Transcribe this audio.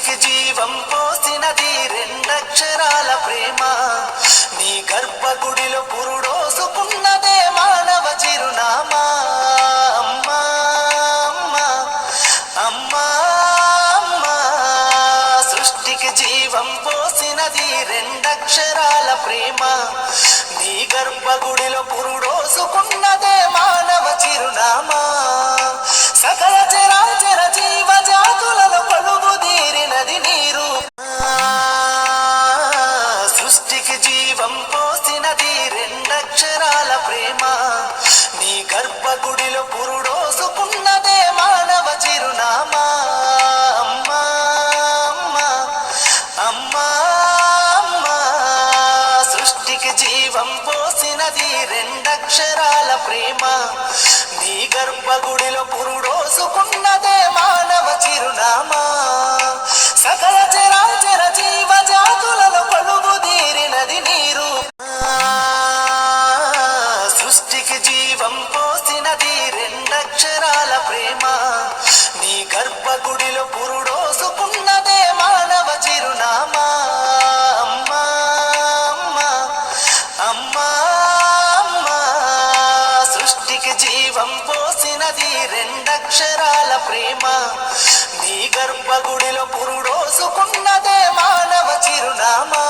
సృష్టికి జీవం పోసినది రెండక్షరాల ప్రేమ. నీ గర్భగుడిలో పురుడోసుకున్నదే మానవ చిరునామా. అమ్మా అమ్మా అమ్మా అమ్మా, సృష్టికి జీవం పోసినది రెండక్షరాల ప్రేమ. నీ గర్భగుడిలో పురుడోసుకున్నదే మానవ చిరునామా. సకల చరాచర జీవ జాతులలో కొలువుదీరినది నీరు. సృష్టికి జీవం పోసినది రెండక్షరాల ప్రేమ. నీ గర్భగుడిలో పురుడోసుకున్నదే మానవ చిరునామా. అమ్మా అమ్మా అమ్మా అమ్మా, సృష్టికి జీవం పోసినది రెండక్షరాల ప్రేమ. నీ గర్భగుడిలో పురుడోసుకున్నదే మానవ చిరునామా. సకల చరాచర జీవ జాతులలో కొలువుదీరినది నీరు. సృష్టికి జీవం పోసినది రెండక్షరాల ప్రేమ. నీ గర్భగుడిలో పురుడోసుకున్నదే మానవ చిరునామా. అమ్మా అమ్మా అమ్మా అమ్మా, సృష్టికి జీవం పోసినది రెండక్షరాల ప్రేమ. నీ గర్భగుడిలో పురుడోసుకున్నదే మానవ చిరునామా.